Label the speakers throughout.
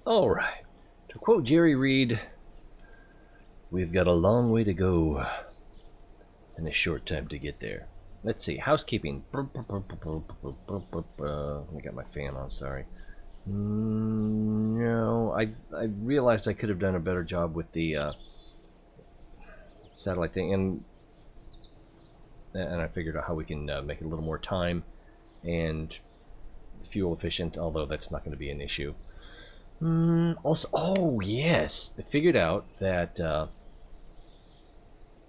Speaker 1: All right. To quote Jerry Reed, we've got a long way to go and a short time to get there. Let's see. Housekeeping. I got my fan on, sorry. No, I realized I could have done a better job with the satellite thing, and I figured out how we can make it a little more time and fuel efficient, although that's not going to be an issue. Also, oh yes, I figured out that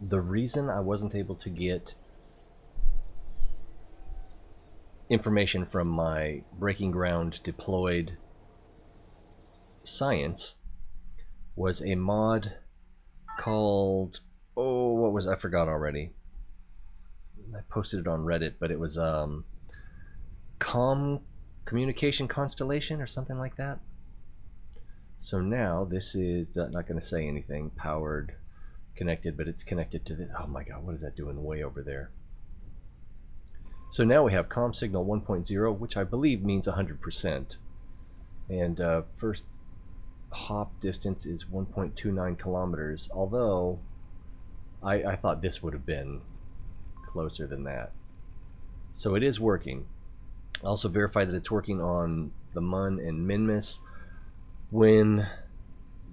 Speaker 1: the reason I wasn't able to get information from my Breaking Ground deployed science was a mod called, oh, what was, I forgot already. I posted it on Reddit, but it was communication constellation or something like that. So now this is not going to say anything, powered, connected, but it's connected to the, oh my god, what is that doing way over there? So now we have comm signal 1.0, which I believe means 100%. And first hop distance is 1.29 kilometers, although I thought this would have been closer than that. So it is working. I also verified that it's working on the Mun and Minmus when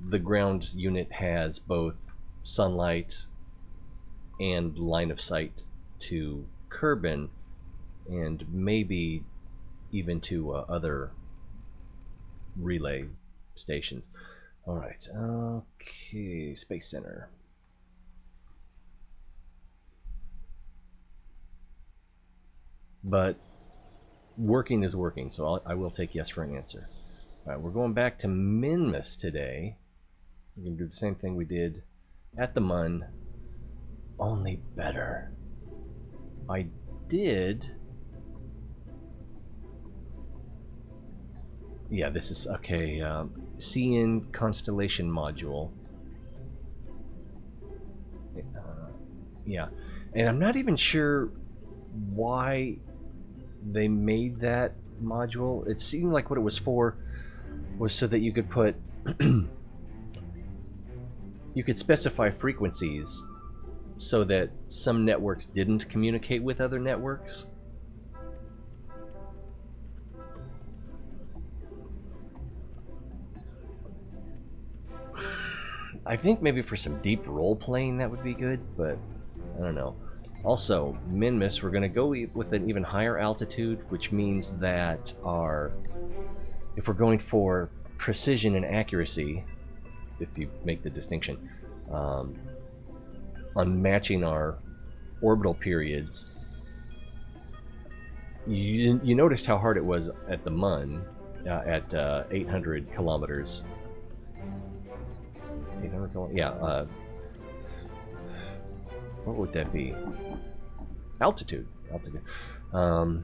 Speaker 1: the ground unit has both sunlight and line of sight to Kerbin, and maybe even to other relay stations. All right, okay, Space Center. But working is working, so I will take yes for an answer. All right, we're going back to Minmus today. We're going to do the same thing we did at the Mun, only better. I did... Yeah, this is, okay, CN Constellation Module. Yeah, and I'm not even sure why they made that module. It seemed like what it was for was so that you could put you could specify frequencies so that some networks didn't communicate with other networks. I think maybe for some deep role playing that would be good, but I don't know. Also, Minmus, we're going to go with an even higher altitude, which means that if we're going for precision and accuracy, if you make the distinction, on matching our orbital periods, you noticed how hard it was at the Mun, at 800 kilometers. 800 kilometers? Yeah, what would that be? Altitude. That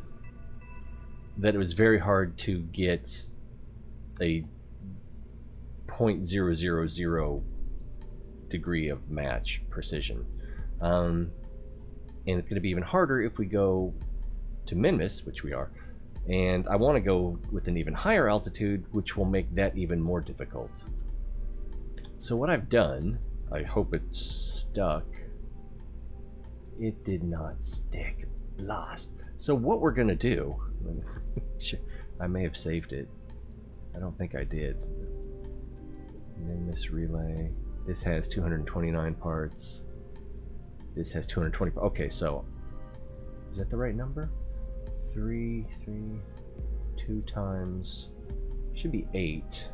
Speaker 1: it was very hard to get a 0.000 degree of match precision. And it's going to be even harder if we go to Minmus, which we are, and I want to go with an even higher altitude, which will make that even more difficult. So what I've done, I hope it stuck. It did not stick. Lost. So what we're gonna do, I may have saved it. I don't think I did. Minmus relay. This has 229 parts. This has 220. Okay, so is that the right number? 2 times should be 8.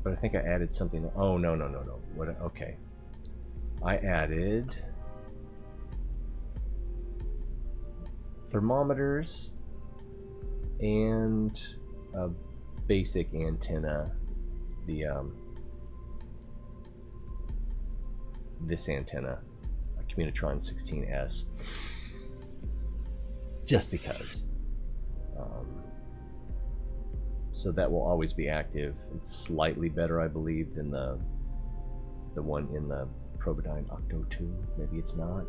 Speaker 1: But I think I added something. Oh no. What? Okay, I added thermometers and a basic antenna, the this antenna, a Communitron 16S, just because. So that will always be active. It's slightly better, I believe, than the one in the Probodyne Octo 2. Maybe it's not.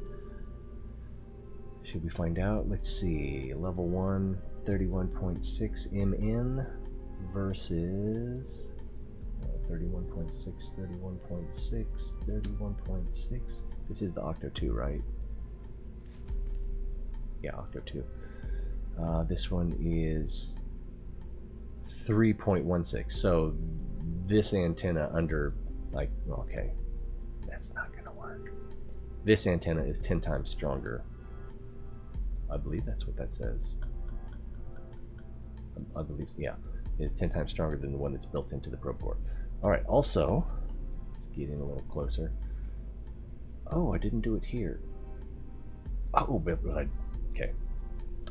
Speaker 1: Should we find out? Let's see. Level 1, 31.6 MN. versus 31.6, 31.6, 31.6. This is the Octo 2, right? Yeah, Octo 2. This one is 3.16. So this antenna under, like, okay, that's not going to work. This antenna is 10 times stronger. I believe that's what that says. I believe, yeah, it's 10 times stronger than the one that's built into the probe core. All right, also, let's get in a little closer. Oh, I didn't do it here. Oh, but okay.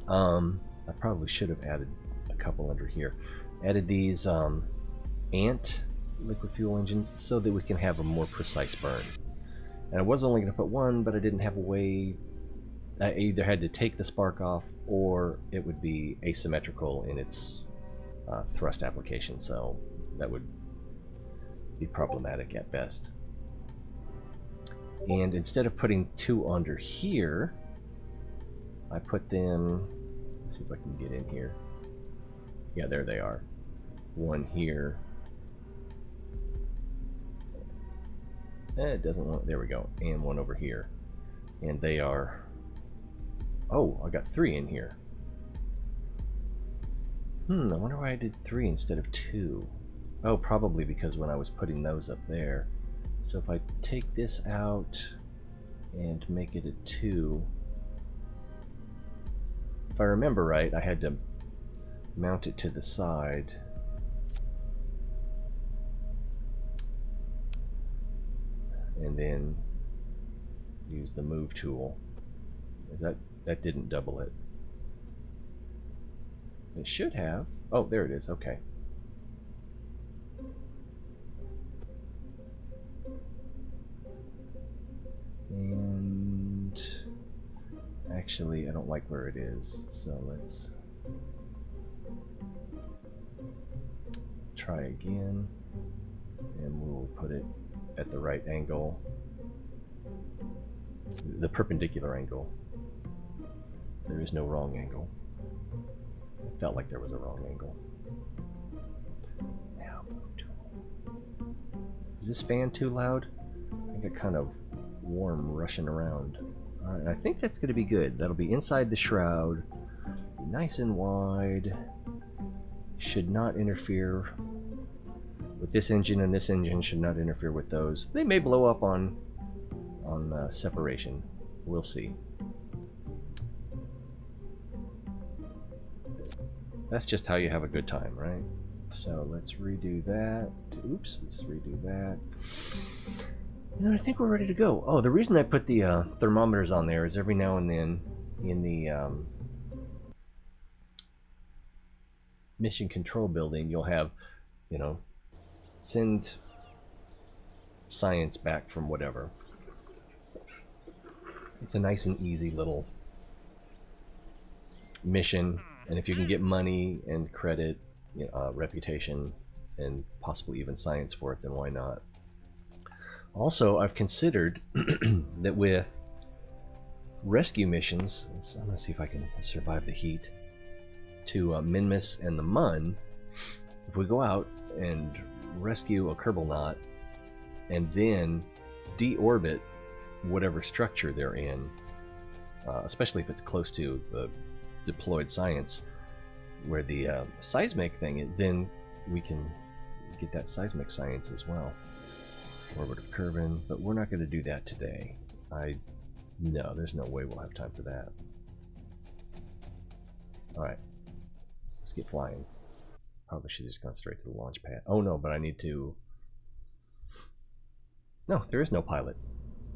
Speaker 1: I probably should have added a couple under here. Added these ant liquid fuel engines so that we can have a more precise burn. And I was only going to put one, but I didn't have a way. I either had to take the spark off or it would be asymmetrical in its thrust application, so that would be problematic at best. And instead of putting two under here, I put them, let's see if I can get in here. Yeah, there they are. One here. It doesn't want, there we go. And one over here. And they are, oh, I got 3 in here. I wonder why I did 3 instead of 2. Oh, probably because when I was putting those up there. So if I take this out and make it a 2, if I remember right, I had to mount it to the side. And then use the move tool. That didn't double it. It should have. Oh, there it is. Okay. And actually, I don't like where it is, so let's try again, and we'll put it at the right angle, the perpendicular angle. There is no wrong angle. It felt like there was a wrong angle. Now, is this fan too loud? I get kind of warm rushing around. Alright, I think that's going to be good. That'll be inside the shroud, nice and wide. Should not interfere with this engine, and this engine should not interfere with those. They may blow up on separation. We'll see. That's just how you have a good time, right? So let's redo that. Oops, let's redo that. And I think we're ready to go. Oh, the reason I put the thermometers on there is every now and then in the mission control building, you'll have, you know, send science back from whatever. It's a nice and easy little mission, and if you can get money and credit, you know, reputation, and possibly even science for it, then why not? Also, I've considered that with rescue missions, I'm going to see if I can survive the heat, to Minmus and the Mun, if we go out and rescue a Kerbal knot and then deorbit whatever structure they're in, especially if it's close to the deployed science where the seismic thing is, then we can get that seismic science as well. Orbit of Kerbin, but we're not going to do that today. No, there's no way we'll have time for that. Alright, let's get flying. Probably should just gone straight to the launch pad. Oh no, but I need to... No, there is no pilot,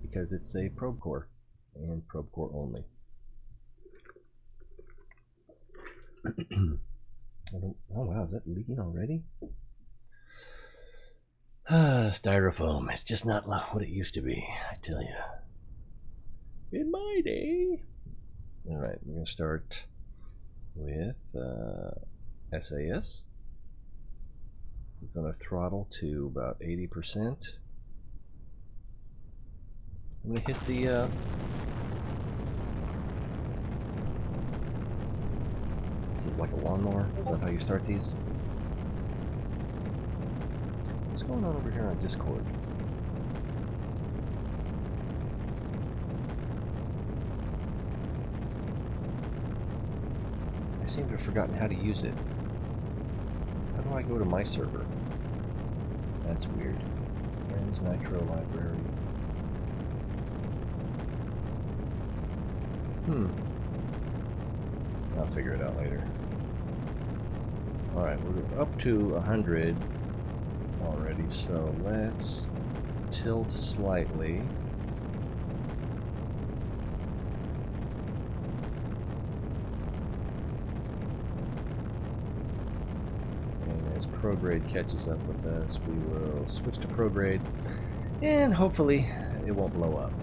Speaker 1: because it's a probe core, and probe core only. Oh wow, is that leaking already? Styrofoam, it's just not what it used to be, I tell you. In my day. Alright, we're going to start with SAS. We're going to throttle to about 80%. I'm going to hit the... Is it like a lawnmower? Is that how you start these? What's going on over here on Discord? I seem to have forgotten how to use it. How do I go to my server? That's weird. Friends, Nitro Library. I'll figure it out later. Alright, we're up to 100 already, so let's tilt slightly. And as prograde catches up with us, we will switch to prograde, and hopefully it won't blow up.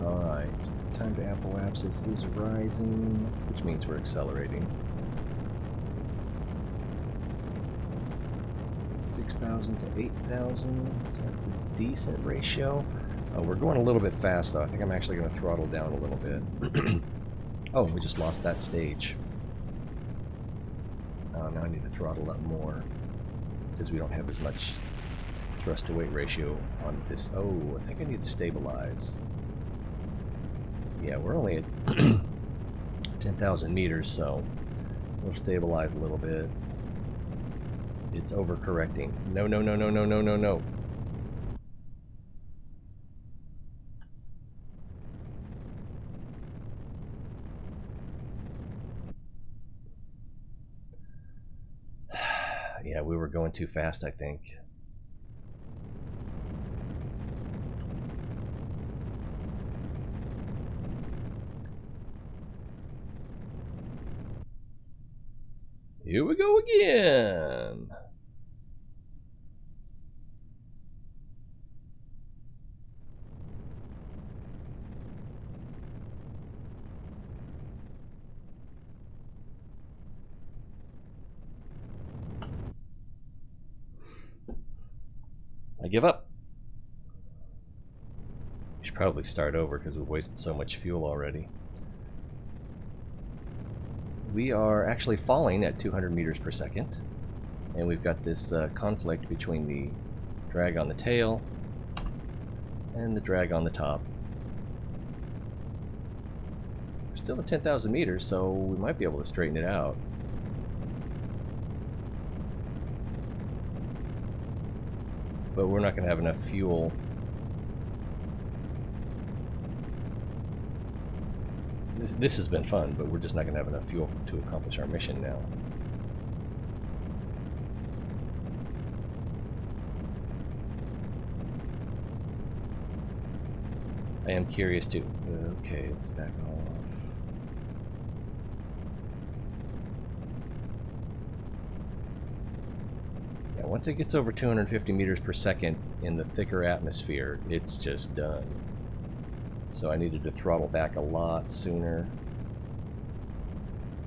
Speaker 1: Alright, time to apoapsis is rising, which means we're accelerating. 6,000 to 8,000, that's a decent ratio. We're going a little bit fast though. I think I'm actually going to throttle down a little bit. Oh, we just lost that stage. Now I need to throttle up more because we don't have as much thrust to weight ratio on this. Oh, I think I need to stabilize. Yeah, we're only at 10,000 meters, so we'll stabilize a little bit. It's overcorrecting. No, no, no, no, no, no, no, no. Yeah, we were going too fast, I think. Here we go again. I give up. We should probably start over because we've wasted so much fuel already. We are actually falling at 200 meters per second, and we've got this conflict between the drag on the tail and the drag on the top. We're still at 10,000 meters, so we might be able to straighten it out. But we're not going to have enough fuel. This has been fun, but we're just not going to have enough fuel to accomplish our mission now. I am curious too. Okay, let's back off. Yeah, once it gets over 250 meters per second in the thicker atmosphere, it's just done. So I needed to throttle back a lot sooner.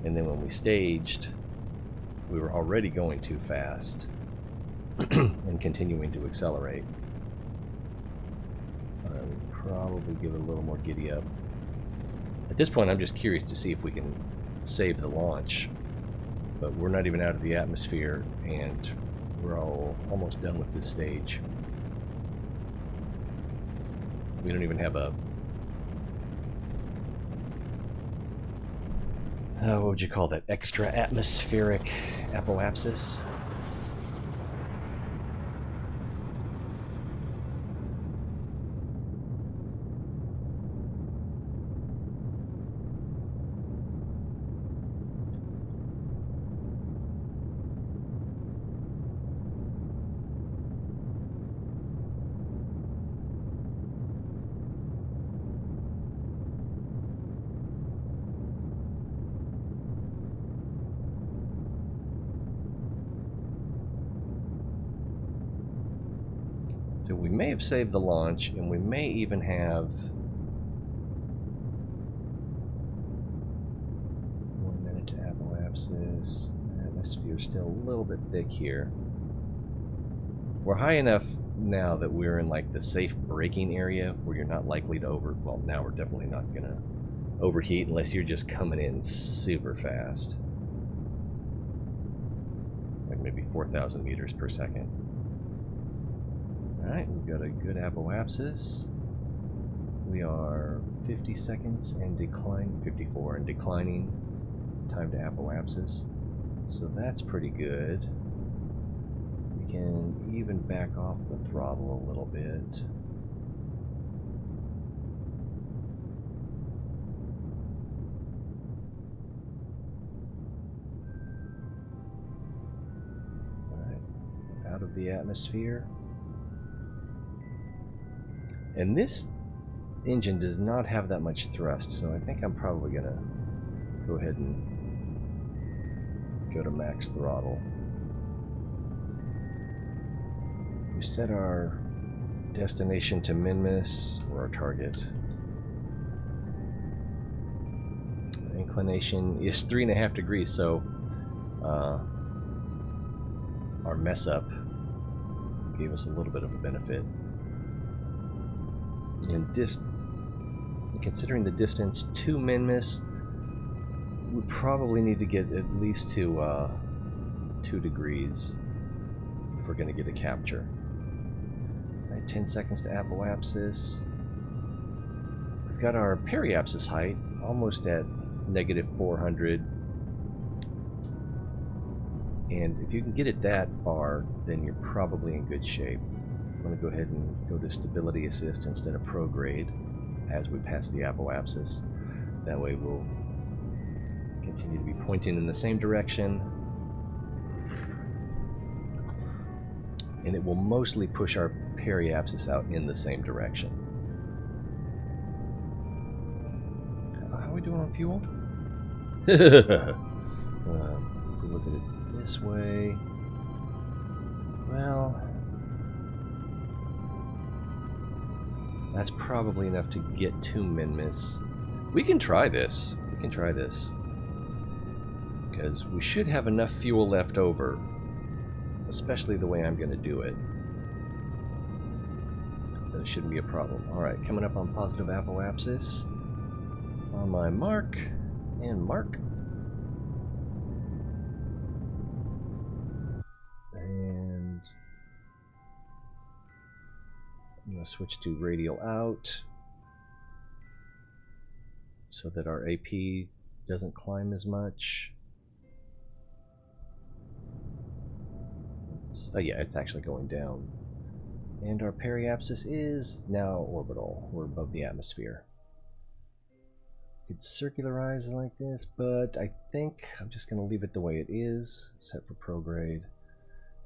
Speaker 1: And then when we staged, we were already going too fast and continuing to accelerate. Alright, we'll probably give it a little more giddy up. At this point, I'm just curious to see if we can save the launch. But we're not even out of the atmosphere, and we're almost done with this stage. We don't even have a... what would you call that? Extra atmospheric apoapsis? So we may have saved the launch, and we may even have 1 minute to apoapsis. Atmosphere still a little bit thick here. We're high enough now that we're in like the safe braking area where you're not likely to well, now we're definitely not gonna overheat unless you're just coming in super fast. Like maybe 4,000 meters per second. Alright, we've got a good apoapsis. We are 50 seconds and 54 and declining time to apoapsis. So that's pretty good. We can even back off the throttle a little bit. Alright, out of the atmosphere. And this engine does not have that much thrust, so I think I'm probably going to go ahead and go to max throttle. We set our destination to Minmus, or our target. Inclination is 3.5 degrees, so our mess up gave us a little bit of a benefit. And considering the distance to Minmus, we probably need to get at least to 2 degrees if we're going to get a capture. Right, 10 seconds to apoapsis. We've got our periapsis height almost at -400. And if you can get it that far, then you're probably in good shape. I'm going to go ahead and go to stability assist instead of prograde as we pass the apoapsis. That way we'll continue to be pointing in the same direction, and it will mostly push our periapsis out in the same direction. How are we doing on fuel? If we look at it this way, well, that's probably enough to get to Minmus. We can try this. Because we should have enough fuel left over, especially the way I'm going to do it. That shouldn't be a problem. Alright, coming up on positive apoapsis. On my mark, and mark. And I'm going to switch to radial out so that our AP doesn't climb as much. Oh yeah, it's actually going down. And our periapsis is now orbital. We're above the atmosphere. Could circularize like this, but I think I'm just going to leave it the way it is, set for prograde,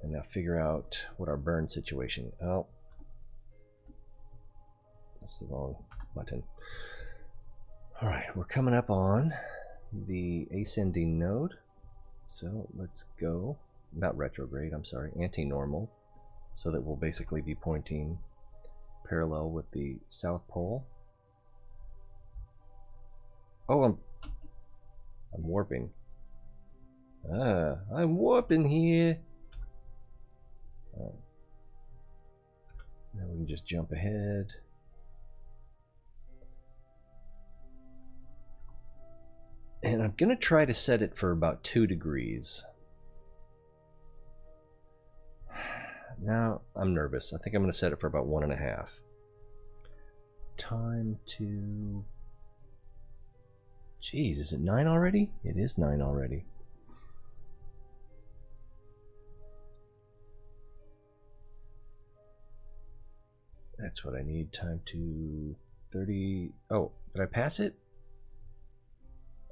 Speaker 1: and now figure out what our burn situation. Oh, that's the wrong button. All right, we're coming up on the ascending node, so let's go. Not retrograde, I'm sorry, anti-normal, so that we'll basically be pointing parallel with the South Pole. Oh, I'm warping. I'm warping here. Now we can just jump ahead. And I'm going to try to set it for about 2 degrees. Now, I'm nervous. I think I'm going to set it for about 1.5. Time to... Jeez, is it 9 already? It is 9 already. That's what I need. Time to 30... Oh, did I pass it?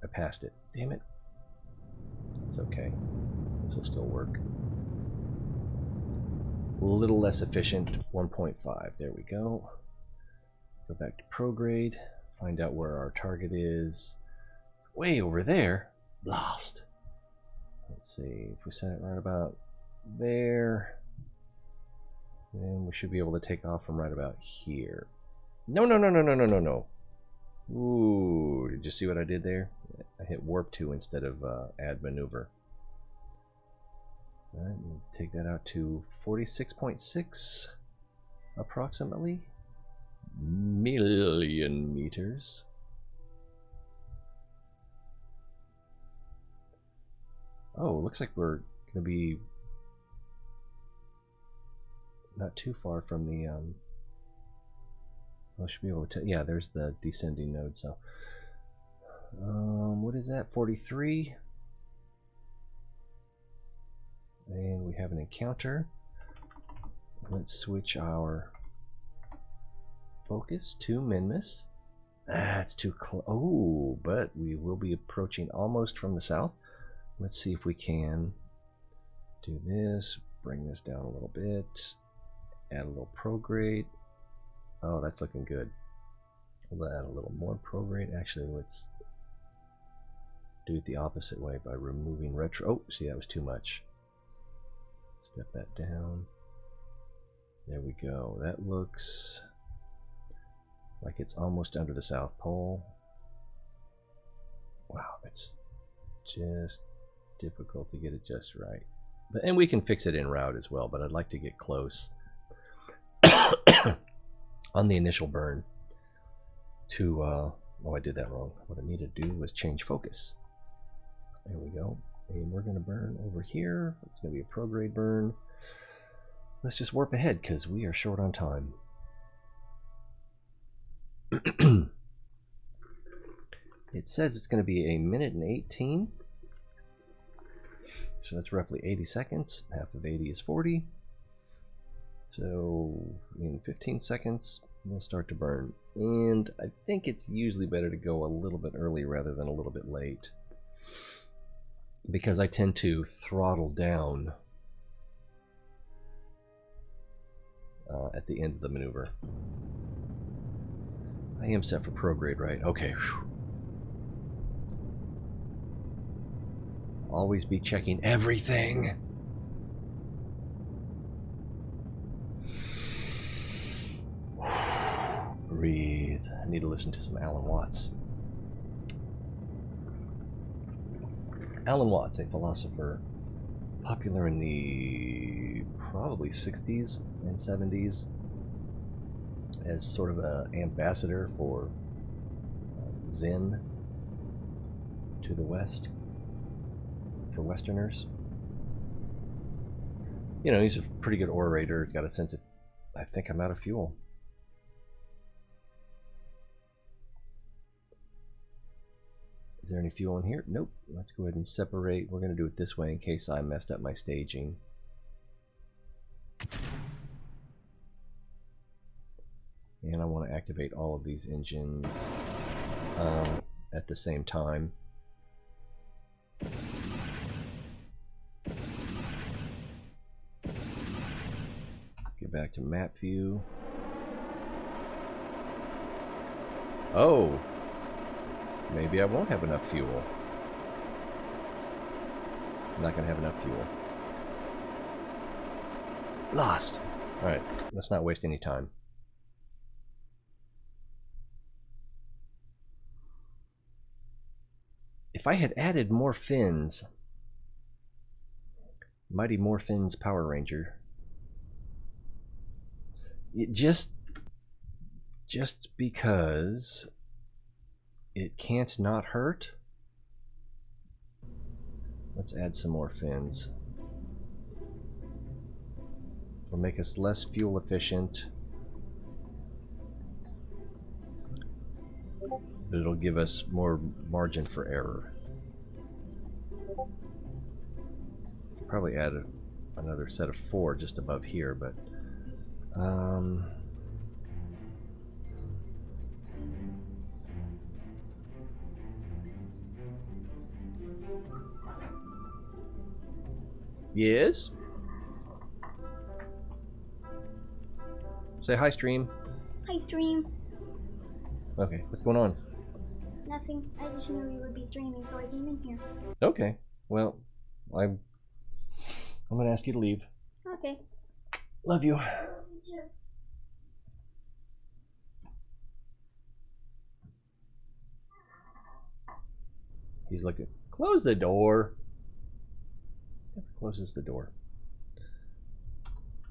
Speaker 1: I passed it. Damn it. It's okay. This will still work. A little less efficient. 1.5. There we go. Go back to prograde. Find out where our target is. Way over there. Blast. Let's see. If we set it right about there, then we should be able to take off from right about here. No, no, no, no, no, no, no, no. Ooh, did you see what I did there? I hit warp 2 instead of add maneuver. Alright, we'll take that out to 46.6 approximately million meters. Oh, looks like we're gonna be... not too far from the I should be able to yeah, there's the descending node. So what is that? 43. And we have an encounter. Let's switch our focus to Minmus. That's too close. Oh, but we will be approaching almost from the south. Let's see if we can do this. Bring this down a little bit. Add a little prograde. Oh, that's looking good. We'll add a little more prograde. Actually, let's do it the opposite way by removing retro. Oh, see, that was too much. Step that down. There we go. That looks like it's almost under the South Pole. Wow, it's just difficult to get it just right. But, and we can fix it en route as well, but I'd like to get close on the initial burn to, oh, I did that wrong. What I needed to do was change focus. There we go. And we're going to burn over here. It's going to be a prograde burn. Let's just warp ahead because we are short on time. It says it's going to be 1:18. So that's roughly 80 seconds. Half of 80 is 40. So in 15 seconds, we'll start to burn. And I think it's usually better to go a little bit early rather than a little bit late, because I tend to throttle down at the end of the maneuver. I am set for prograde, right? Okay. Whew. Always be checking everything. Breathe. I need to listen to some Alan Watts. Alan Watts, a philosopher popular in the probably 60s and 70s as sort of an ambassador for Zen to the West, for Westerners. You know, he's a pretty good orator. He's got a sense of, I think I'm out of fuel. Is there any fuel in here? Nope. Let's go ahead and separate. We're going to do it this way in case I messed up my staging. And I want to activate all of these engines at the same time. Get back to map view. Oh! Maybe I won't have enough fuel. I'm not going to have enough fuel. Lost! Alright, let's not waste any time. If I had added more fins, Mighty Morphin's Power Ranger, just because it can't not hurt. Let's add some more fins. It'll make us less fuel efficient, but it'll give us more margin for error. Probably add another set of 4 just above here, but yes? Say hi, stream.
Speaker 2: Hi, stream.
Speaker 1: Okay, what's going on?
Speaker 2: Nothing. I just knew you would be streaming, so I came in here.
Speaker 1: Okay, well, I'm gonna ask you to leave.
Speaker 2: Okay.
Speaker 1: Love you. He's looking. Close the door. Never closes the door.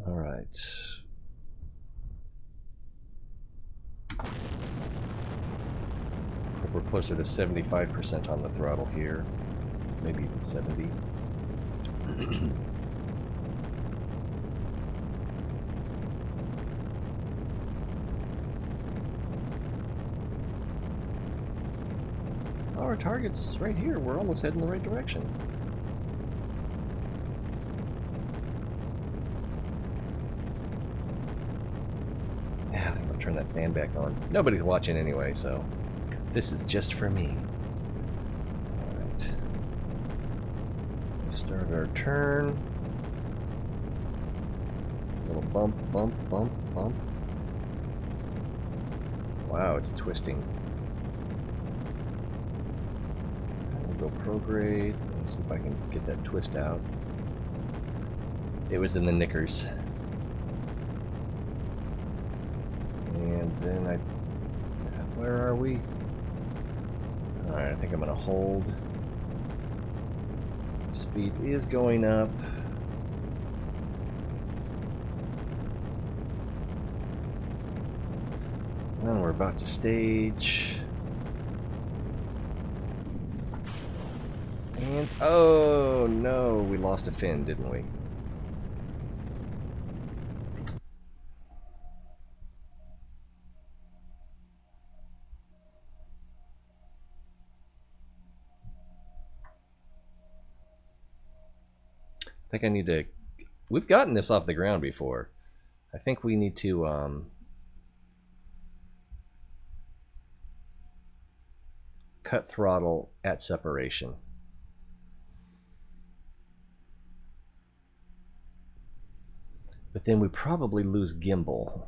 Speaker 1: All right. We're closer to 75% on the throttle here, maybe even 70. our target's right here. We're almost heading in the right direction. Yeah, I think I'll turn that fan back on. Nobody's watching anyway, so this is just for me. Alright. We'll start our turn. A little bump, bump, bump, bump. Wow, it's twisting. We'll go prograde and see if I can get that twist out. It was in the knickers. And then where are we? Alright, I think I'm gonna hold. Speed is going up. And we're about to stage. And oh no, we lost a fin, didn't we? I think I need to... We've gotten this off the ground before. I think we need to cut throttle at separation. But then we probably lose gimbal.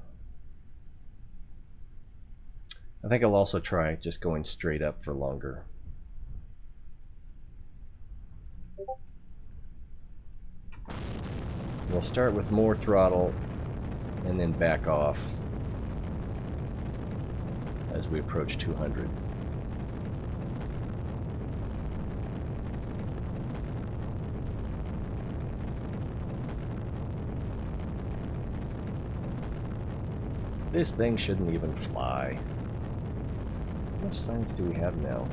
Speaker 1: I think I'll also try just going straight up for longer. We'll start with more throttle and then back off as we approach 200. This thing shouldn't even fly. How much science do we have now?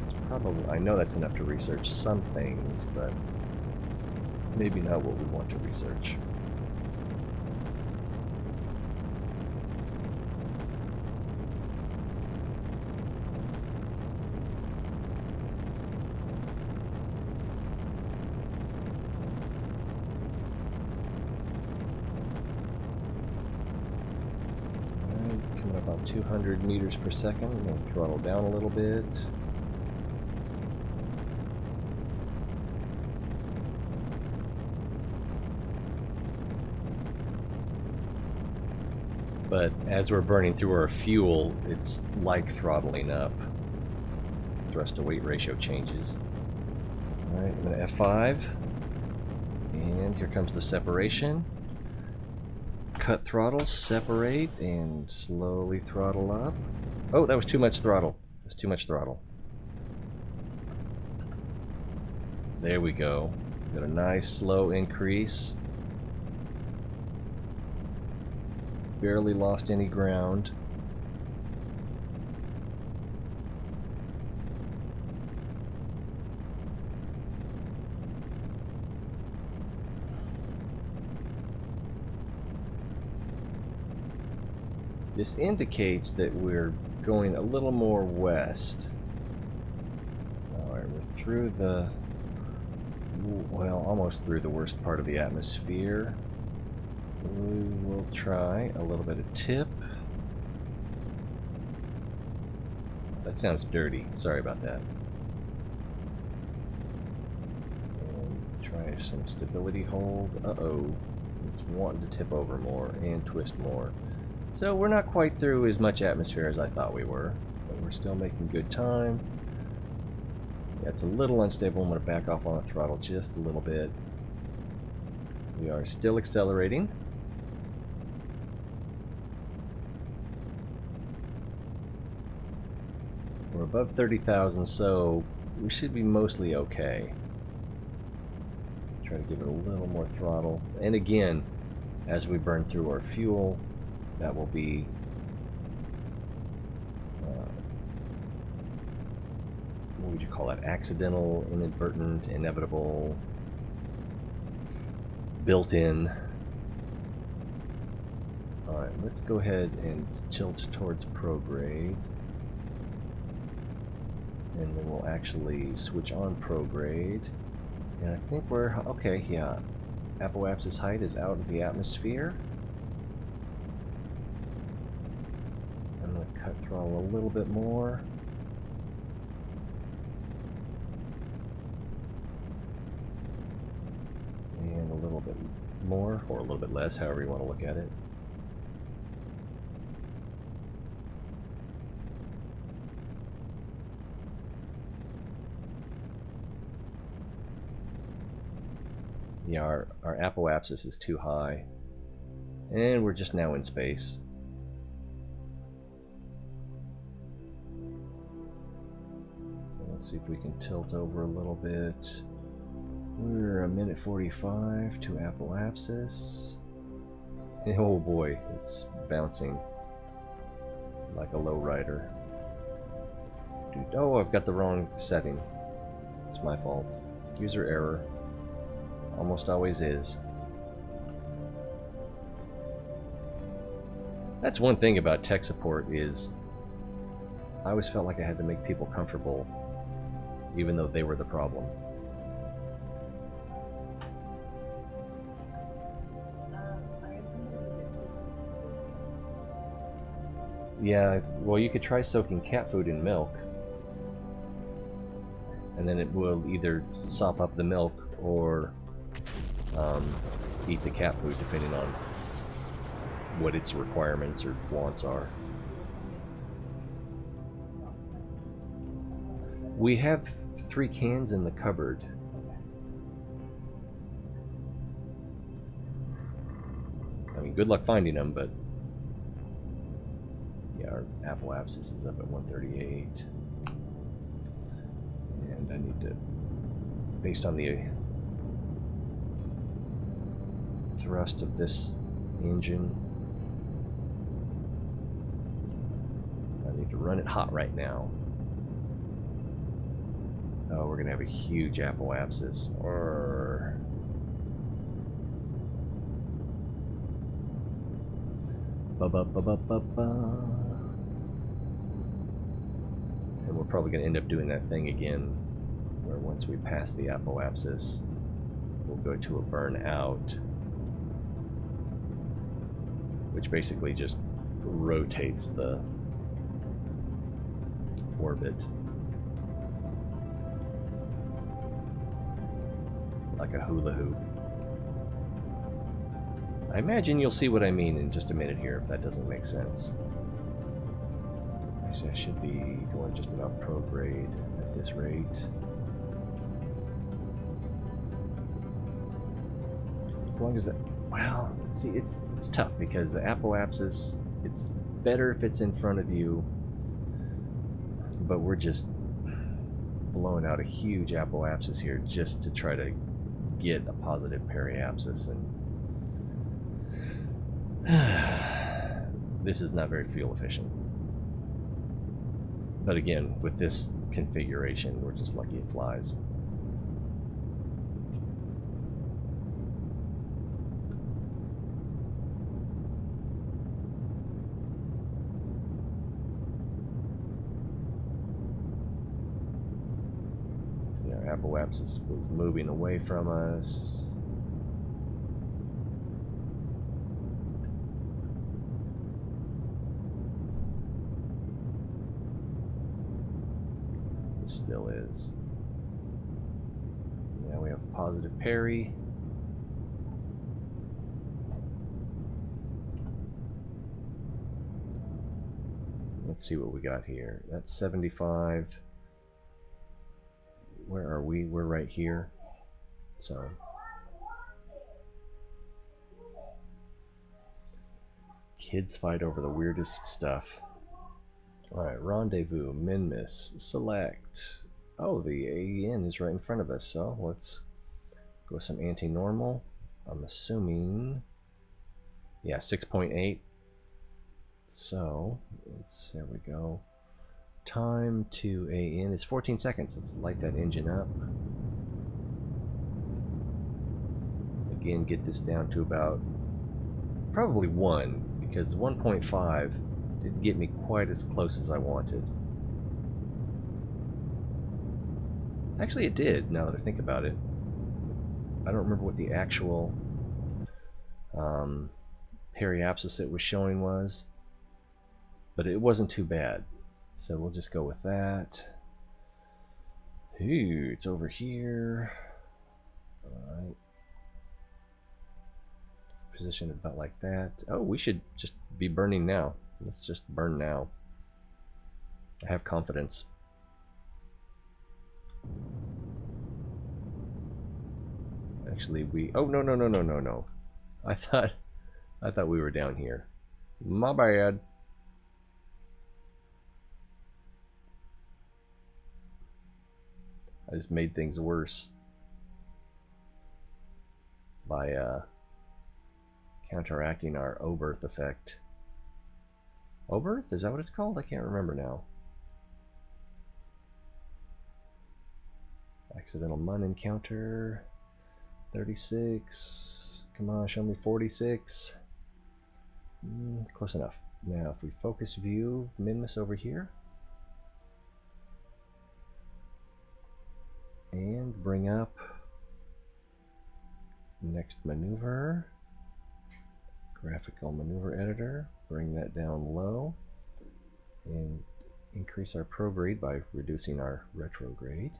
Speaker 1: It's probably, I know that's enough to research some things, but maybe not what we want to research. Alright, coming up about 200 meters per second. I'm going to throttle down a little bit. But as we're burning through our fuel, it's like throttling up. Thrust to weight ratio changes. Alright, I'm going to F5. And here comes the separation. Cut throttle, separate, and slowly throttle up. Oh, that was too much throttle. That's too much throttle. There we go. Got a nice slow increase. Barely lost any ground. This indicates that we're going a little more west. Alright, we're through the... well, almost through the worst part of the atmosphere. We will try a little bit of tip. That sounds dirty. Sorry about that. And try some stability hold. Uh-oh. It's wanting to tip over more and twist more. So we're not quite through as much atmosphere as I thought we were, but we're still making good time. Yeah, it's a little unstable. I'm going to back off on the throttle just a little bit. We are still accelerating. We're above 30,000, so we should be mostly okay. Try to give it a little more throttle. And again, as we burn through our fuel, that will be what would you call that? Accidental, inadvertent, inevitable, built-in. Alright, let's go ahead and tilt towards prograde. And then we'll actually switch on prograde. And I think we're okay. Yeah, apoapsis height is out of the atmosphere. I'm going to cut throttle a little bit more. And a little bit more, or a little bit less, however you want to look at it. Yeah, our apoapsis is too high. And we're just now in space. So let's see if we can tilt over a little bit. We're a minute 45 to apoapsis. Oh boy, it's bouncing like a lowrider. Oh, I've got the wrong setting. It's my fault. User error. Almost always is. That's one thing about tech support is I always felt like I had to make people comfortable even though they were the problem. Yeah, well, you could try soaking cat food in milk, and then it will either sop up the milk or eat the cat food, depending on what its requirements or wants are. We have 3 cans in the cupboard. I mean, good luck finding them, but yeah, our apoapsis is up at 138. And I need to, based on the thrust of this engine, I need to run it hot right now. Oh, we're gonna have a huge apoapsis. Or and we're probably gonna end up doing that thing again, where once we pass the apoapsis, we'll go to a burnout, which basically just rotates the orbit like a hula hoop. I imagine you'll see what I mean in just a minute here if that doesn't make sense. Actually, I should be going just about prograde at this rate. As long as that, well, see, it's tough because the apoapsis, it's better if it's in front of you, but we're just blowing out a huge apoapsis here just to try to get a positive periapsis, and this is not very fuel efficient. But again, with this configuration, we're just lucky it flies. See, our apoapsis was moving away from us. Still is. Now we have a positive peri. Let's see what we got here. That's 75. Where are we? We're right here. So kids fight over the weirdest stuff. Alright, rendezvous, Minmus, select. Oh, the AEN is right in front of us, so let's go with some anti-normal. I'm assuming, yeah, 6.8. So, there we go. Time to AN is 14 seconds. Let's light that engine up. Again, get this down to about probably 1, because 1.5 didn't get me quite as close as I wanted. Actually, it did, now that I think about it. I don't remember what the actual periapsis it was showing was, but it wasn't too bad. So we'll just go with that. Ooh, it's over here. Alright. Position it about like that. Oh, we should just be burning now. Let's just burn now. I have confidence. Actually, oh, no. I thought we were down here. My bad. I just made things worse by counteracting our Oberth effect. Oberth? Is that what it's called? I can't remember now. Accidental Mun encounter. 36. Come on, show me 46. Close enough. Now, if we focus view, Minmus over here. And bring up next maneuver. Graphical maneuver editor. Bring that down low. And increase our prograde by reducing our retrograde.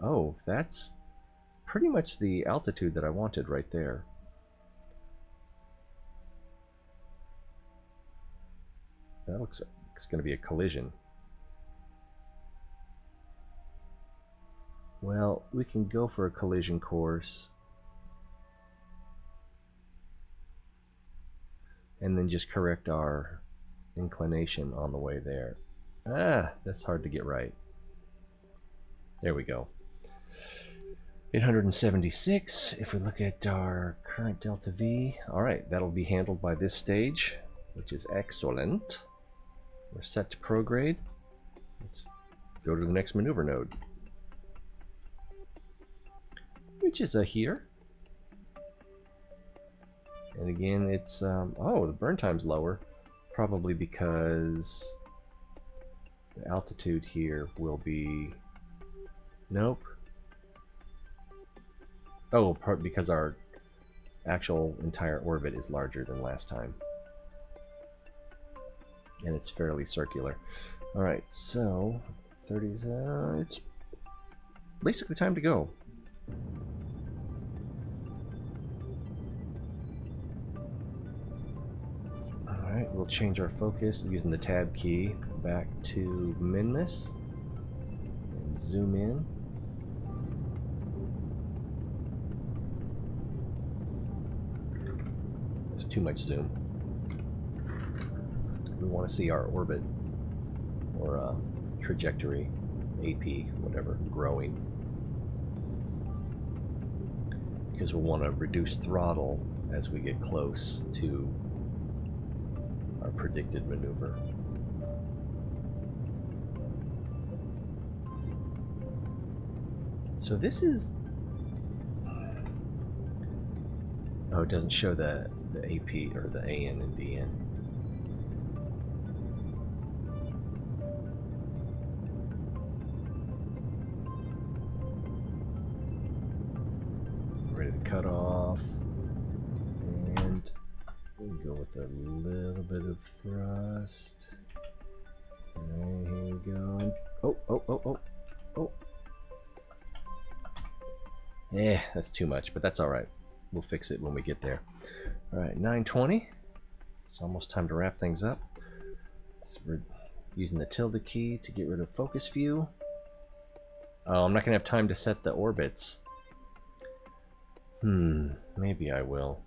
Speaker 1: Oh, that's pretty much the altitude that I wanted right there. That looks like it's going to be a collision. Well, we can go for a collision course and then just correct our inclination on the way there. Ah, that's hard to get right. There we go. 876. If we look at our current delta V, all right, that'll be handled by this stage, which is excellent. We're set to prograde. Let's go to the next maneuver node, which is here. And again, it's oh, the burn time's lower, probably because the altitude here will be, nope. Oh, because our actual entire orbit is larger than last time. And it's fairly circular. Alright, so 30's, it's basically time to go. Alright, we'll change our focus using the tab key back to Minmus. And zoom in. Too much zoom. We want to see our orbit or trajectory, AP, whatever, growing. Because we'll want to reduce throttle as we get close to our predicted maneuver. So this is... Oh, it doesn't show the AP or the AN and DN. Ready to cut off, and we'll go with a little bit of thrust. Alright, here we go. And oh. Yeah, that's too much, but that's alright. We'll fix it when we get there. Alright, 920. It's almost time to wrap things up. So we're using the tilde key to get rid of focus view. Oh, I'm not going to have time to set the orbits. Maybe I will.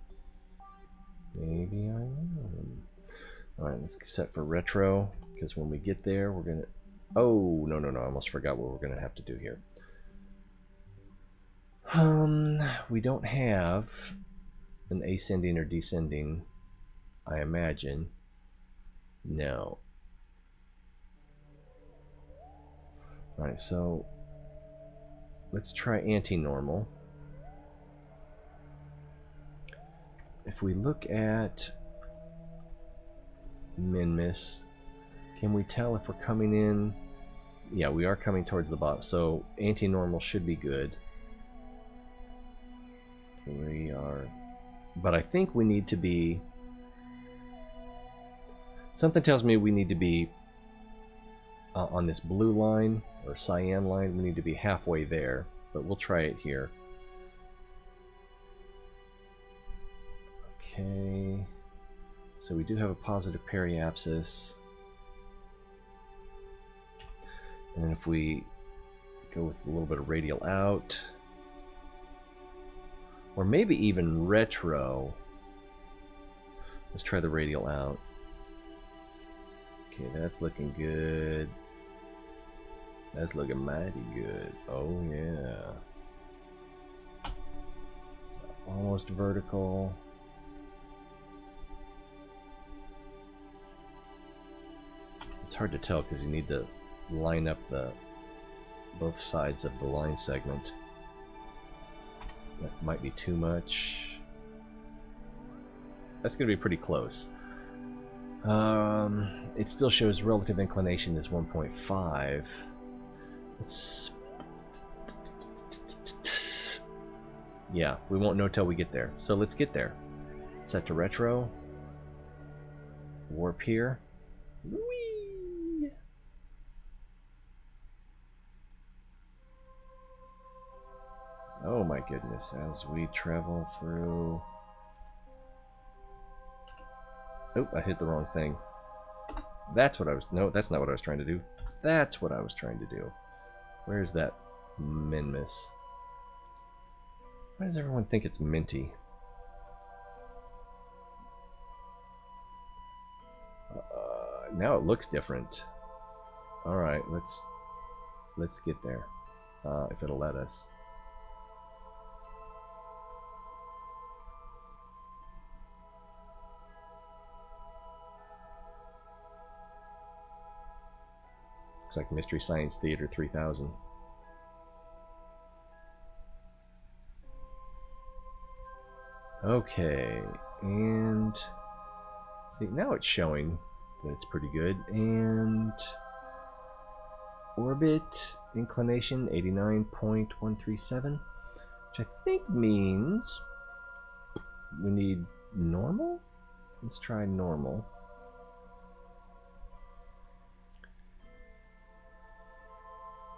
Speaker 1: Maybe I will. Alright, let's set for retro, because when we get there, we're going to... Oh, no, I almost forgot what we're going to have to do here. We don't have an ascending or descending, I imagine. No. Alright, so let's try anti-normal. If we look at Minmus, can we tell if we're coming in Yeah, we are coming towards the bottom, so anti-normal should be good. We are, but I think we need to be, something tells me we need to be on this blue line or cyan line. We need to be halfway there, but we'll try it here. Okay, so we do have a positive periapsis, and then if we go with a little bit of radial out, or maybe even retro. Let's try the radial out. Okay, that's looking good. That's looking mighty good. Oh yeah. Almost vertical. It's hard to tell because you need to line up the both sides of the line segment. That might be too much. That's going to be pretty close. It still shows relative inclination is 1.5. Yeah, we won't know till we get there. So let's get there. Set to retro. Warp here. Whee! Oh my goodness, as we travel through... Oh, I hit the wrong thing. That's what I was... No, that's not what I was trying to do. That's what I was trying to do. Where's that Minmus? Why does everyone think it's minty? Now it looks different. Alright, let's get there. If it'll let us. Looks like Mystery Science Theater 3000. Okay, and see, now it's showing that it's pretty good. And orbit inclination 89.137, which I think means we need normal. Let's try normal.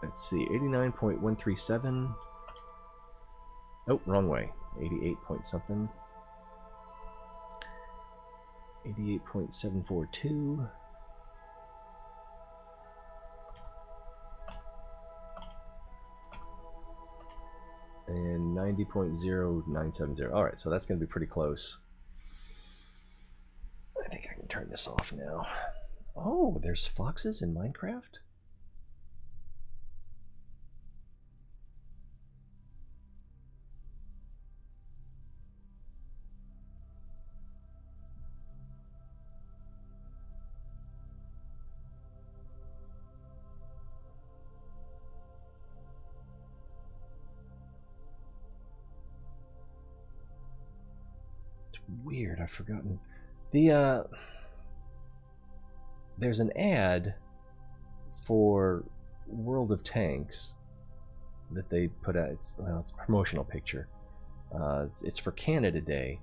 Speaker 1: Let's see, 89.137. Oh, wrong way. 88 point something. 88.742. And 90.0970. Alright, so that's going to be pretty close. I think I can turn this off now. Oh, there's foxes in Minecraft? Weird, I've forgotten. There's an ad for World of Tanks that they put out. It's a promotional picture. It's for Canada Day,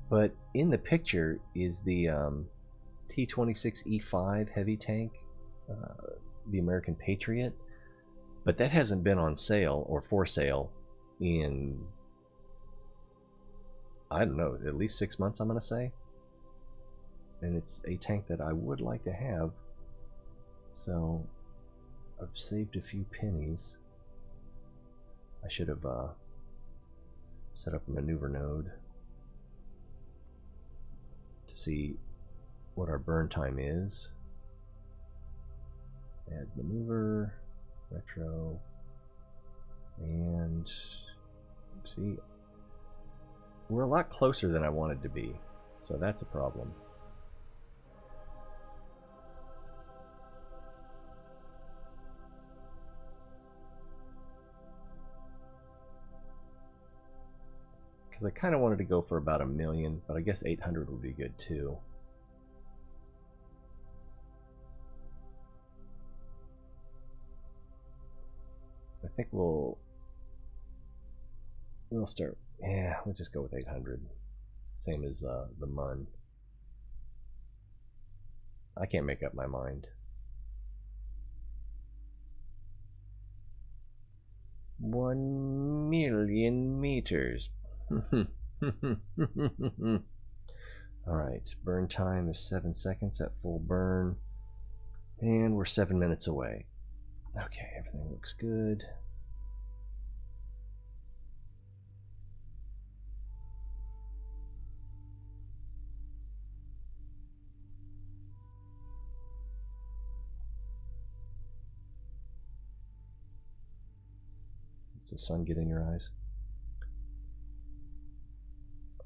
Speaker 1: but in the picture is the T-26E5 heavy tank, the American Patriot, but that hasn't been on sale or for sale in, I don't know, at least 6 months, I'm going to say. And it's a tank that I would like to have. So I've saved a few pennies. I should have set up a maneuver node to see what our burn time is. Add maneuver, retro, and see, we're a lot closer than I wanted to be, so that's a problem. Because I kind of wanted to go for about 1 million, but I guess 800 would be good too. I think we'll start. Yeah, we'll just go with 800. Same as the Mun. I can't make up my mind. 1,000,000 meters. Alright, burn time is 7 seconds at full burn. And we're 7 minutes away. Okay, everything looks good. Does the sun get in your eyes?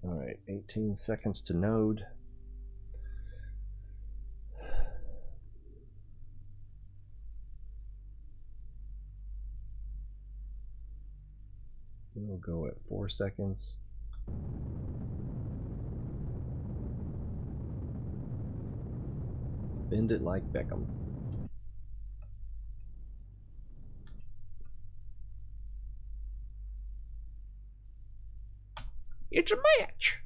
Speaker 1: Alright, 18 seconds to node. We'll go at 4 seconds. Bend it like Beckham. It's a match!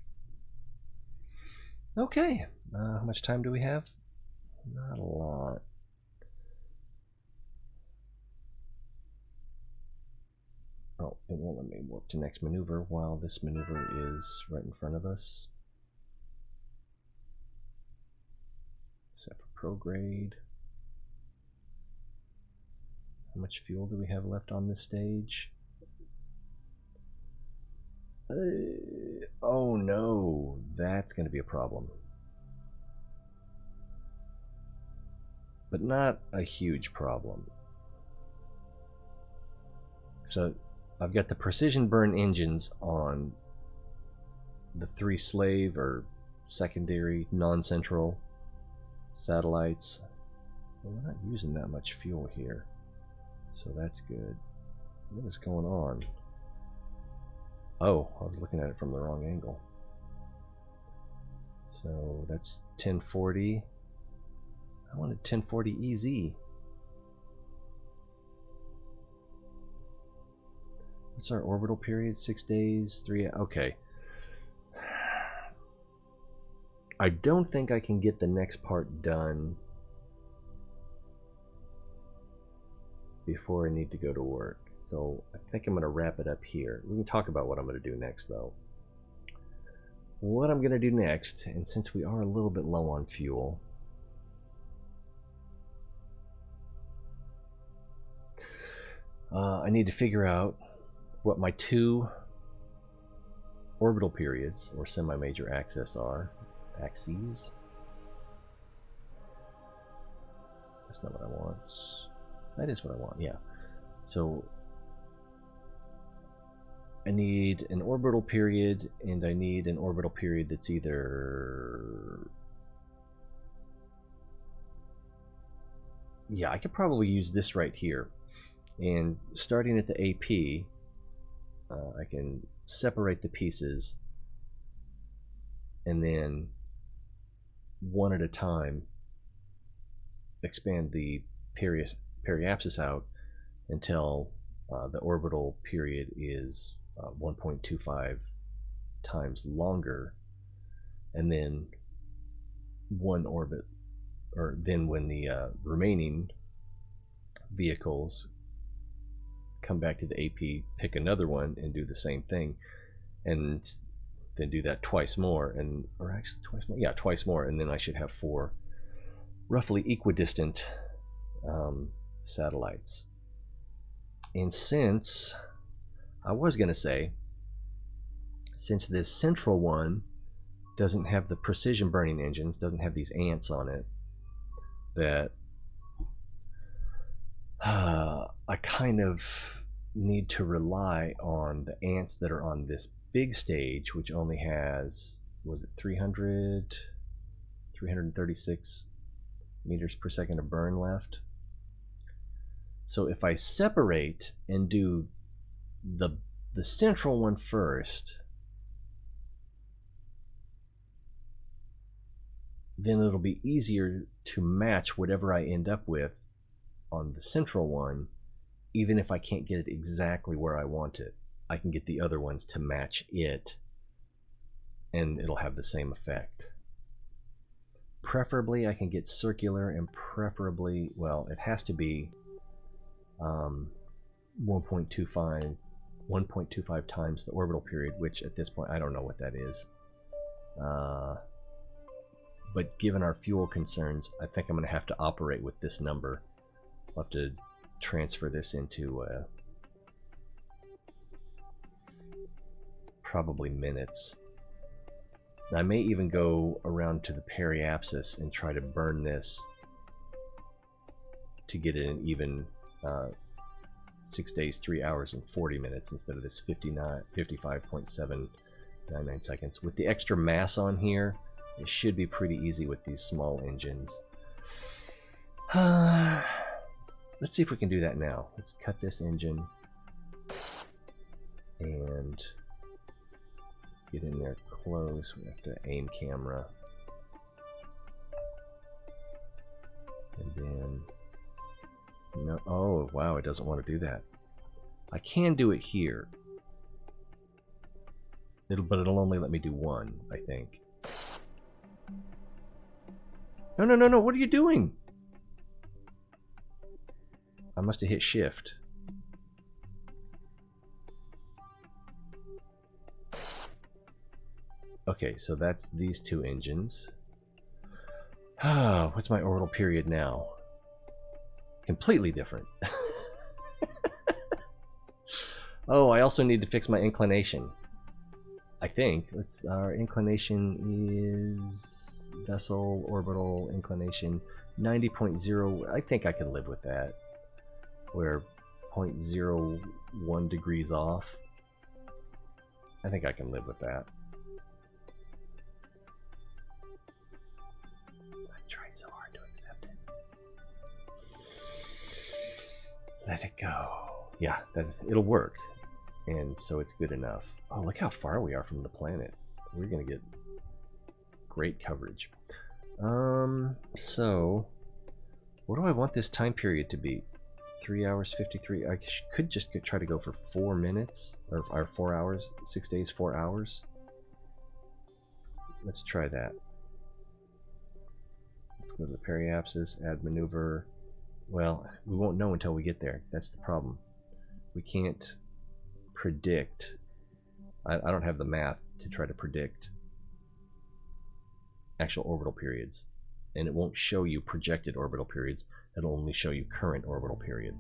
Speaker 1: Okay, how much time do we have? Not a lot. Oh, it won't let me warp to next maneuver while this maneuver is right in front of us. Set for prograde. How much fuel do we have left on this stage? Oh no, that's going to be a problem. But not a huge problem. So I've got the precision burn engines on the 3 slave or secondary non-central satellites. Well, we're not using that much fuel here, so that's good. What is going on? Oh, I was looking at it from the wrong angle. So that's 1040. I wanted 1040 EZ. What's our orbital period? 6 days, 3. Okay. I don't think I can get the next part done before I need to go to work. So I think I'm going to wrap it up here. We can talk about what I'm going to do next, though. What I'm going to do next, and since we are a little bit low on fuel, I need to figure out what my 2 orbital periods, or semi-major axes, are. Axes? That's not what I want. That is what I want, yeah. So I need an orbital period, and I need an orbital period that's either... Yeah, I could probably use this right here. And starting at the AP, I can separate the pieces and then one at a time expand the periapsis out until the orbital period is 1.25 times longer, and then one orbit, or then when the remaining vehicles come back to the AP, pick another one and do the same thing, and then do that twice more, and or actually twice more, yeah, twice more, and then I should have 4 roughly equidistant satellites. And since I was gonna say, since this central one doesn't have the precision burning engines, doesn't have these ants on it, that I kind of need to rely on the ants that are on this big stage, which only has, was it 336 meters per second of burn left. So if I separate and do the central one first, then it'll be easier to match whatever I end up with on the central one even if I can't get it exactly where I want it, I can get the other ones to match it, and it'll have the same effect. Preferably I can get circular, and preferably, well, it has to be 1.25 times the orbital period, which at this point I don't know what that is. But given our fuel concerns, I think I'm going to have to operate with this number. I'll have to transfer this into probably minutes. I may even go around to the periapsis and try to burn this to get it an even 6 days, 3 hours, and 40 minutes instead of this 55.799 seconds. With the extra mass on here, it should be pretty easy with these small engines. Let's see if we can do that now. Let's cut this engine and get in there close. We have to aim camera. And then... no, oh, wow, it doesn't want to do that. I can do it here. But it'll only let me do one, I think. No, no, no, no, what are you doing? I must have hit shift. Okay, so that's these two engines. What's my orbital period now? Completely different. Oh, I also need to fix my inclination. I think our inclination is vessel orbital inclination 90.0. I think I can live with that. We're 0.01 degrees off. I think I can live with that. I tried so hard to accept it. Let it go. Yeah, it'll work. And so it's good enough. Oh, look how far we are from the planet. We're gonna get great coverage. So what do I want this time period to be? 3 hours 53. I could just try to go for 4 minutes or 4 hours. 6 days, 4 hours. Let's try that. Let's go to the periapsis, add maneuver. Well, we won't know until we get there. That's the problem. We can't predict. I don't have the math to try to predict actual orbital periods, and it won't show you projected orbital periods. It'll only show you current orbital period.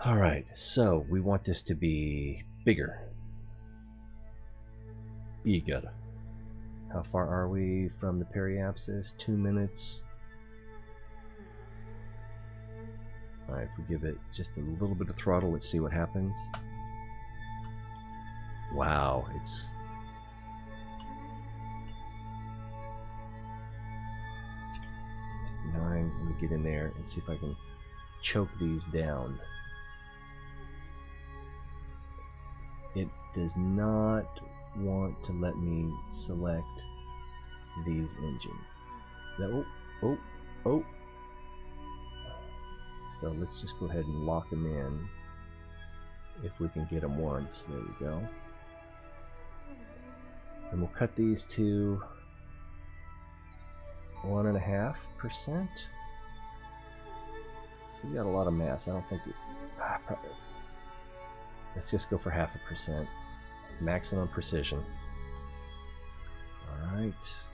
Speaker 1: Alright, so we want this to be bigger. Eager. How far are we from the periapsis? 2 minutes. Alright, if we give it just a little bit of throttle, let's see what happens. Wow, it's... Let me get in there and see if I can choke these down. It does not want to let me select these engines. Oh. So let's just go ahead and lock them in. If we can get them once. There we go. And we'll cut these to 1.5%. We got a lot of mass. I don't think we... probably. Let's just go for 0.5%. Maximum precision. Alright.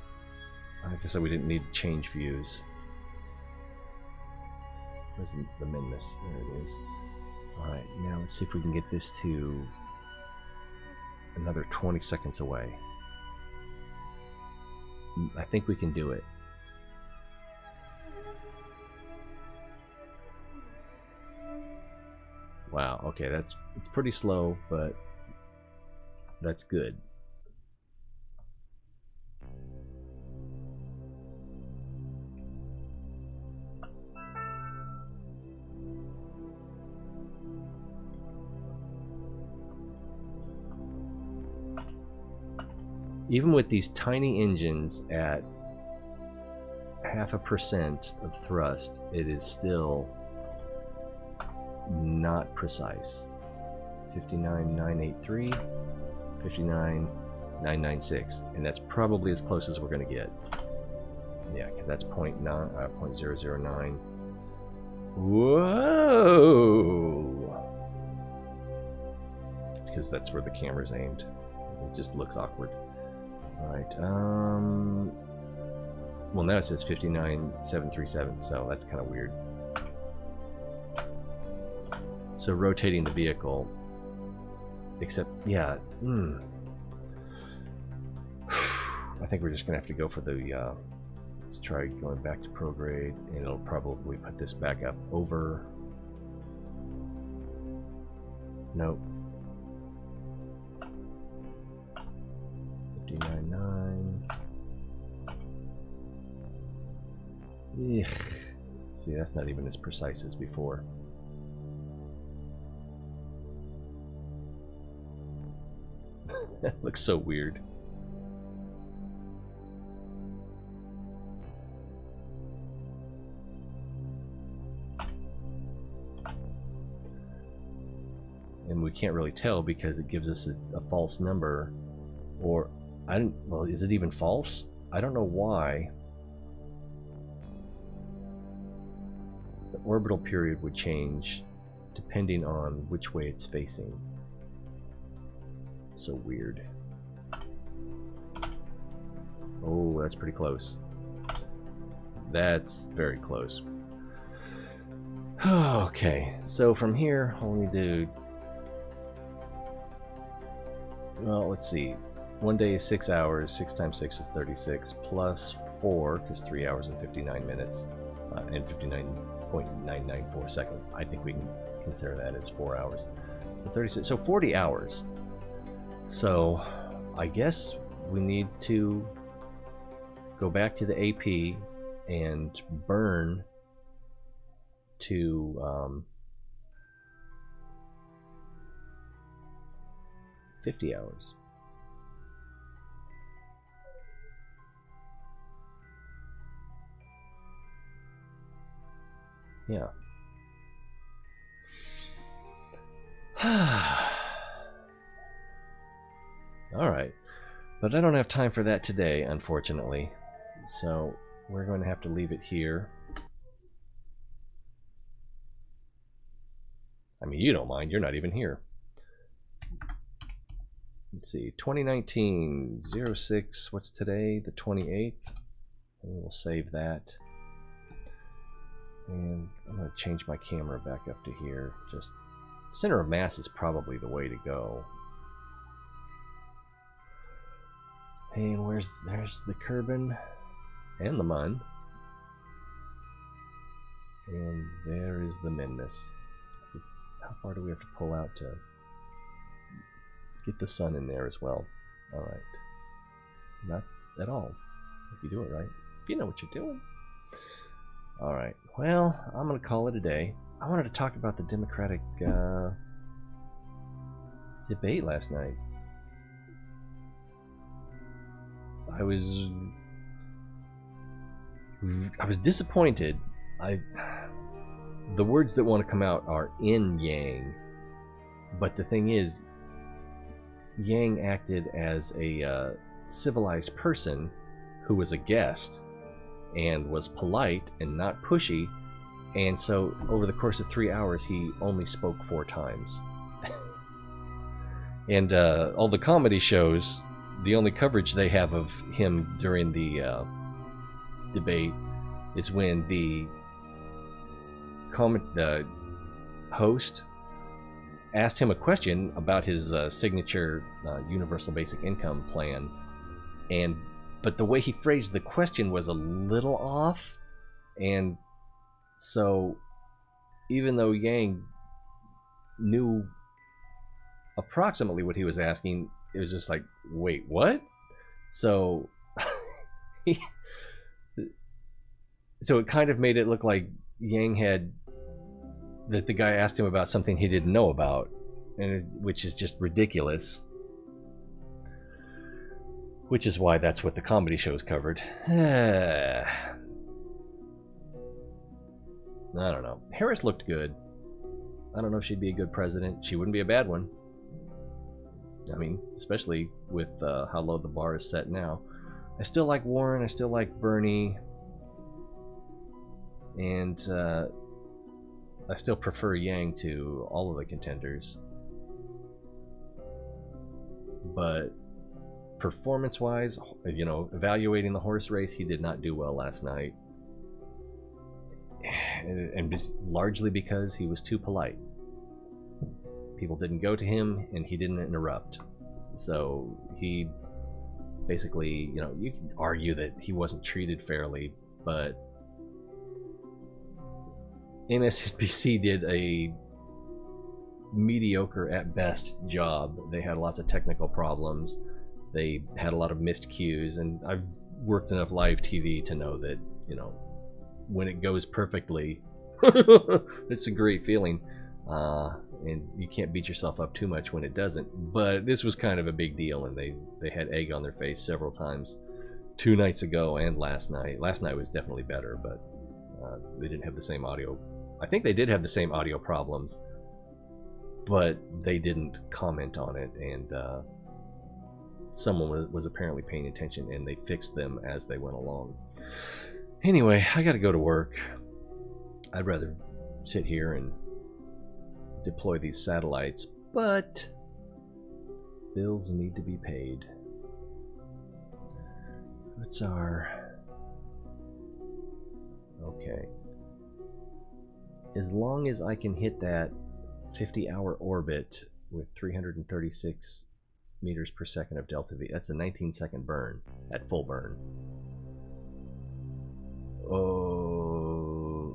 Speaker 1: I guess we didn't need to change views. Where's the Minmus? There it is. Alright, now let's see if we can get this to another 20 seconds away. I think we can do it. Wow, okay, it's pretty slow, but that's good. Even with these tiny engines at 0.5% of thrust, it is still not precise. 59,983, 59,996, and that's probably as close as we're going to get. Yeah, because that's 0.009. Whoa! It's because that's where the camera's aimed. It just looks awkward. Alright, well, now it says 59,737, so that's kind of weird. So rotating the vehicle, except, yeah, I think we're just going to have to go for the, let's try going back to prograde, and it'll probably put this back up over. Nope. 59.9. Ugh. See, that's not even as precise as before. That looks so weird. And we can't really tell because it gives us a false number, or well, is it even false? I don't know why. The orbital period would change depending on which way it's facing. So weird. Oh, that's pretty close. That's very close. Okay, so from here, all we do. Well, let's see. 1 day is 6 hours. 6 times 6 is 36, plus 4, because 3 hours and 59 minutes, and 59.994 seconds. I think we can consider that as 4 hours. So 36. So 40 hours. So I guess we need to go back to the AP and burn to 50 hours. Yeah. Alright. But I don't have time for that today, unfortunately. So we're going to have to leave it here. I mean, you don't mind. You're not even here. Let's see. 2019-06. What's today? The 28th. And we'll save that. And I'm going to change my camera back up to here. Just center of mass is probably the way to go. And there's the Kerbal and the Mun. And there is the Minmus. How far do we have to pull out to get the sun in there as well? Alright. Not at all. If you do it right. If you know what you're doing. Alright. Well, I'm going to call it a day. I wanted to talk about the Democratic debate last night. I was disappointed. The words that want to come out are in Yang, but the thing is, Yang acted as a civilized person who was a guest and was polite and not pushy, and so over the course of 3 hours he only spoke 4 times. And all the comedy shows, the only coverage they have of him during the debate is when the host asked him a question about his signature universal basic income plan, but the way he phrased the question was a little off, and so even though Yang knew approximately what he was asking, it was just like, wait, what? So so it kind of made it look like Yang that the guy asked him about something he didn't know about, which is just ridiculous. Which is why that's what the comedy shows covered. I don't know. Harris looked good. I don't know if she'd be a good president. She wouldn't be a bad one. I mean, especially with how low the bar is set now. I still like Warren. I still like Bernie. And I still prefer Yang to all of the contenders. But performance-wise, you know, evaluating the horse race, he did not do well last night. And largely because he was too polite. People didn't go to him, and he didn't interrupt. So he basically, you know, you can argue that he wasn't treated fairly, but MSNBC did a mediocre at best job. They had lots of technical problems. They had a lot of missed cues, and I've worked enough live TV to know that, you know, when it goes perfectly, it's a great feeling. And you can't beat yourself up too much when it doesn't. But this was kind of a big deal, and they had egg on their face several times 2 nights ago and last night. Last night was definitely better, but they didn't have the same audio. I think they did have the same audio problems, but they didn't comment on it, and someone was apparently paying attention, and they fixed them as they went along. Anyway, I gotta go to work. I'd rather sit here and deploy these satellites, but bills need to be paid. What's our... Okay. As long as I can hit that 50-hour orbit with 336 meters per second of delta V, that's a 19-second burn at full burn.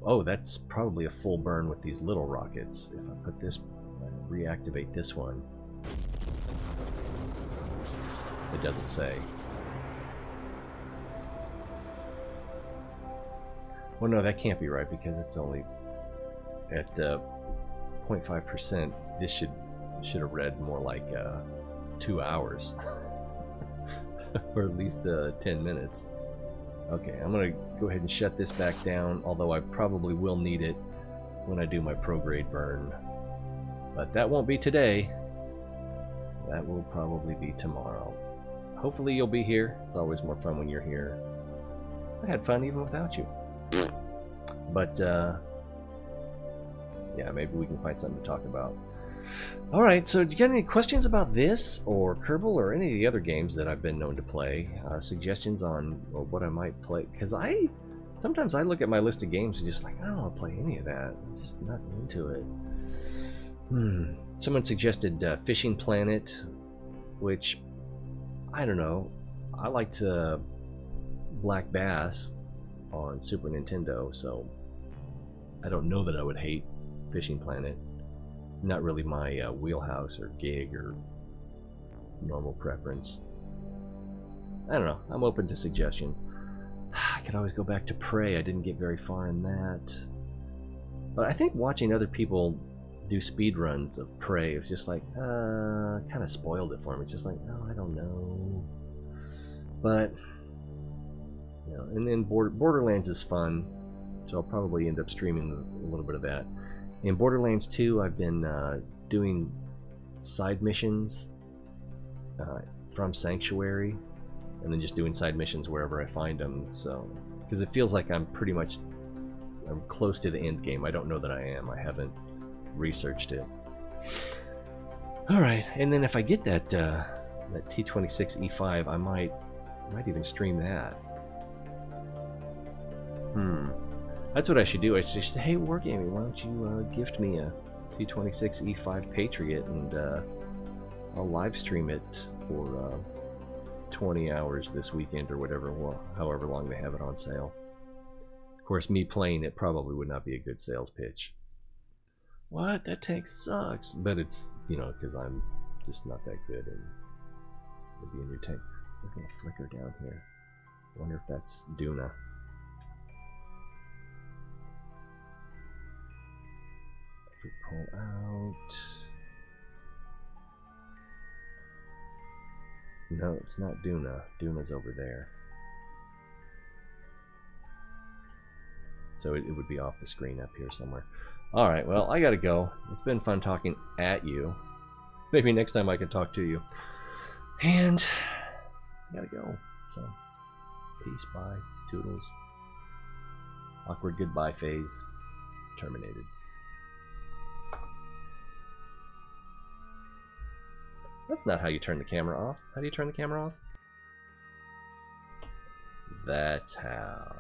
Speaker 1: Oh, that's probably a full burn with these little rockets. If I put this, reactivate this one. It doesn't say. Well, no, that can't be right because it's only at 0.5%. This should have read more like 2 hours, or at least 10 minutes. Okay, I'm gonna go ahead and shut this back down, although I probably will need it when I do my prograde burn. But that won't be today. That will probably be tomorrow. Hopefully you'll be here. It's always more fun when you're here. I had fun even without you. But, yeah, maybe we can find something to talk about. Alright, so do you got any questions about this, or Kerbal, or any of the other games that I've been known to play? Suggestions on what I might play? Because sometimes I look at my list of games and just like, I don't want to play any of that. I'm just not into it. Someone suggested Fishing Planet, which, I don't know. I liked Black Bass on Super Nintendo, so I don't know that I would hate Fishing Planet. Not really my wheelhouse or gig or normal preference. I don't know. I'm open to suggestions. I could always go back to Prey. I didn't get very far in that. But I think watching other people do speed runs of Prey is just like, kind of spoiled it for me. It's just like, oh, I don't know. But, you know, and then Borderlands is fun, so I'll probably end up streaming a little bit of that. In Borderlands 2, I've been doing side missions from Sanctuary, and then just doing side missions wherever I find them. So, because it feels like I'm close to the end game. I don't know that I am. I haven't researched it. All right, and then if I get that T26E5, I might even stream that. That's what I should do. I should just say, hey, Wargaming, why don't you gift me a T26E5 Patriot, and I'll live stream it for 20 hours this weekend or whatever, well, however long they have it on sale. Of course, me playing it probably would not be a good sales pitch. What? That tank sucks. But it's, you know, because I'm just not that good, and it'll be in your tank. There's a little flicker down here. I wonder if that's Duna. If we pull out... No, it's not Duna. Duna's over there. So it would be off the screen up here somewhere. Alright, well, I gotta go. It's been fun talking at you. Maybe next time I can talk to you. And I gotta go. So, peace, bye, toodles. Awkward goodbye phase terminated. That's not how you turn the camera off. How do you turn the camera off? That's how.